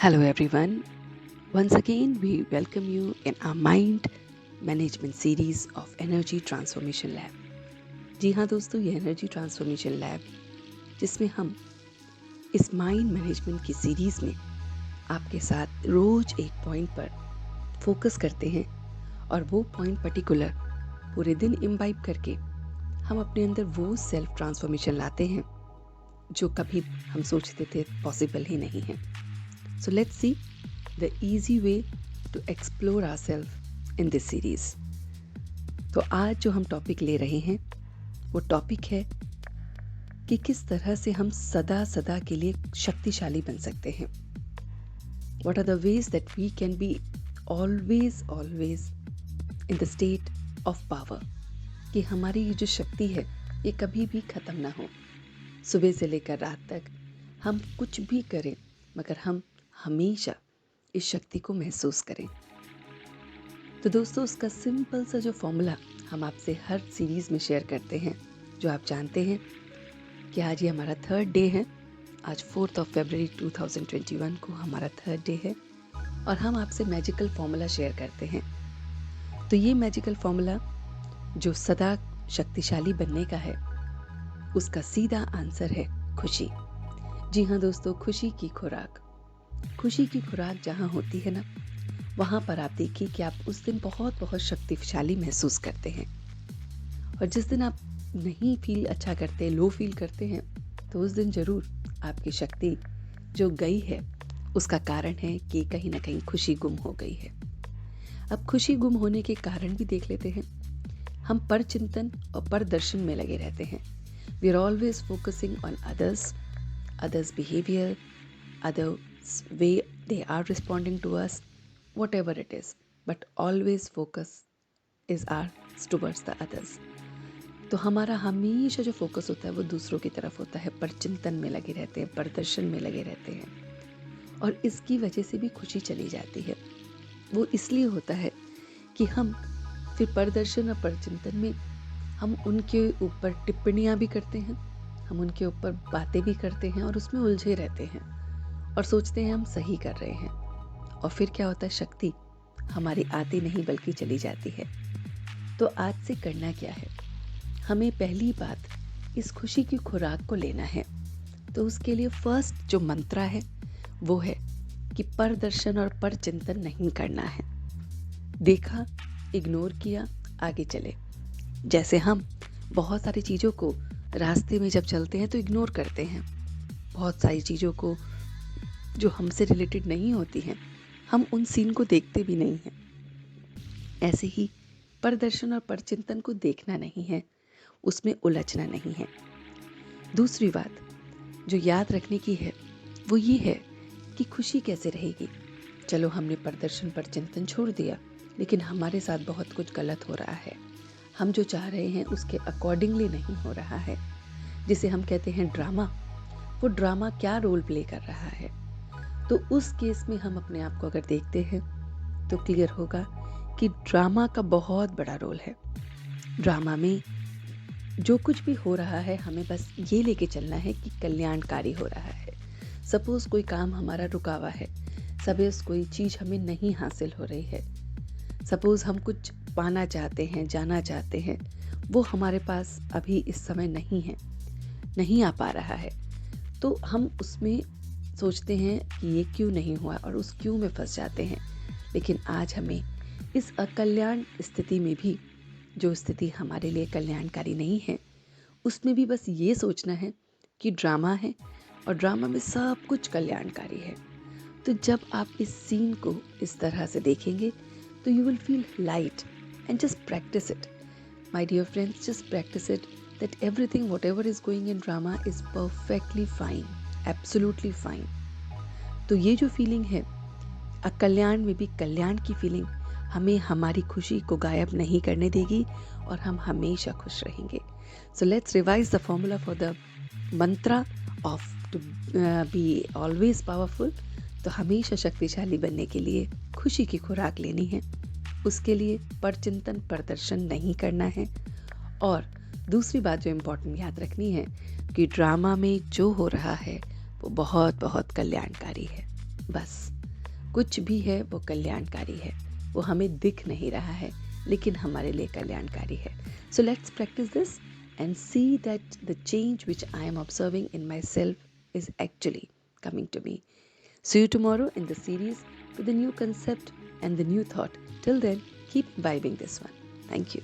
Hello everyone. Once again, we welcome you in our Mind Management series of Energy Transformation Lab. जी हाँ दोस्तों, ये energy transformation lab जिसमें हम इस mind management की सीरीज में आपके साथ रोज एक पॉइंट पर फोकस करते हैं और वो पॉइंट पर्टिकुलर पूरे दिन इम्बाइब करके हम अपने अंदर वो सेल्फ ट्रांसफॉर्मेशन लाते हैं जो कभी हम सोचते थे पॉसिबल ही नहीं है. So let's see the easy way to explore ourselves in this series. तो आज जो हम टॉपिक ले रहे हैं वो टॉपिक है कि किस तरह से हम सदा के लिए शक्तिशाली बन सकते हैं. What are the ways that we can be always in the state of power? कि हमारी ये जो शक्ति है ये कभी भी खत्म ना हो. सुबह से लेकर रात तक हम कुछ भी करें मगर हम हमेशा इस शक्ति को महसूस करें. तो दोस्तों, उसका सिंपल सा जो फॉर्मूला हम आपसे हर सीरीज में शेयर करते हैं, जो आप जानते हैं कि आज ये हमारा 3rd डे है. आज 4th फरवरी 2021 को हमारा 3rd डे है और हम आपसे मैजिकल फॉर्मूला शेयर करते हैं. तो ये मैजिकल फॉर्मूला जो सदा शक्तिशाली बनने का है, उसका सीधा आंसर है खुशी. जी हाँ दोस्तों, खुशी की खुराक जहाँ होती है ना, वहाँ पर आप देखिए कि आप उस दिन बहुत शक्तिशाली महसूस करते हैं. और जिस दिन आप नहीं फील अच्छा करते, लो फील करते हैं, तो उस दिन जरूर आपकी शक्ति जो गई है उसका कारण है कि कहीं ना कहीं खुशी गुम हो गई है. अब खुशी गुम होने के कारण भी देख लेते हैं. हम पर चिंतन और पर दर्शन में लगे रहते हैं. We are always focusing on others behavior, others way they are responding to us, whatever it is, but always focus is ours towards the others. तो हमारा हमेशा जो फोकस होता है वो दूसरों की तरफ होता है, पर चिंतन में लगे रहते हैं, प्रदर्शन में लगे रहते हैं और इसकी वजह से भी खुशी चली जाती है. वो इसलिए होता है कि हम फिर प्रदर्शन और परचिंतन में हम उनके ऊपर टिप्पणियां भी करते हैं, हम उनके ऊपर बातें भी करते हैं और उसमें उलझे रहते हैं और सोचते हैं हम सही कर रहे हैं. और फिर क्या होता है, शक्ति हमारी आती नहीं बल्कि चली जाती है. तो आज से करना क्या है, हमें पहली बात इस खुशी की खुराक को लेना है. तो उसके लिए फर्स्ट जो मंत्रा है वो है कि परदर्शन और परचिंतन नहीं करना है. देखा, इग्नोर किया, आगे चले. जैसे हम बहुत सारी चीज़ों को रास्ते में जब चलते हैं तो इग्नोर करते हैं, बहुत सारी चीज़ों को जो हमसे रिलेटेड नहीं होती हैं हम उन सीन को देखते भी नहीं हैं. ऐसे ही परदर्शन और परचिंतन को देखना नहीं है, उसमें उलझना नहीं है. दूसरी बात जो याद रखने की है वो ये है कि खुशी कैसे रहेगी. चलो, हमने प्रदर्शन परचिंतन छोड़ दिया, लेकिन हमारे साथ बहुत कुछ गलत हो रहा है, हम जो चाह रहे हैं उसके अकॉर्डिंगली नहीं हो रहा है, जिसे हम कहते हैं ड्रामा. वो ड्रामा क्या रोल प्ले कर रहा है. तो उस केस में हम अपने आप को अगर देखते हैं तो क्लियर होगा कि ड्रामा का बहुत बड़ा रोल है. ड्रामा में जो कुछ भी हो रहा है हमें बस ये लेके चलना है कि कल्याणकारी हो रहा है. सपोज कोई काम हमारा रुका हुआ है, सपोज कोई चीज़ हमें नहीं हासिल हो रही है, सपोज हम कुछ पाना चाहते हैं, जाना चाहते हैं, वो हमारे पास अभी इस समय नहीं आ पा रहा है, तो हम उसमें सोचते हैं कि ये क्यों नहीं हुआ और उस क्यों में फंस जाते हैं. लेकिन आज हमें इस अकल्याण स्थिति में भी, जो स्थिति हमारे लिए कल्याणकारी नहीं है, उसमें भी बस ये सोचना है कि ड्रामा है और ड्रामा में सब कुछ कल्याणकारी है. तो जब आप इस सीन को इस तरह से देखेंगे तो you will feel light and just practice it. My dear friends, just practice it that everything, whatever is going in drama is perfectly fine, absolutely fine. तो ये जो फीलिंग है, अकल्याण में भी कल्याण की फीलिंग हमें हमारी खुशी को गायब नहीं करने देगी और हम हमेशा खुश रहेंगे. So let's revise the formula for the mantra of to be always powerful. तो हमेशा शक्तिशाली बनने के लिए खुशी की खुराक लेनी है. उसके लिए परचिंतन प्रदर्शन नहीं करना है. और दूसरी बात जो इम्पोर्टेंट याद रखनी है कि ड्रामा में जो हो रहा है वो बहुत कल्याणकारी है. बस कुछ भी है वो कल्याणकारी है, वो हमें दिख नहीं रहा है लेकिन हमारे लिए कल्याणकारी है. So let's practice this and see that the change which I am observing in myself is actually coming to me. See you tomorrow in the series with a new concept and the new thought. Till then, keep vibing this one. Thank you.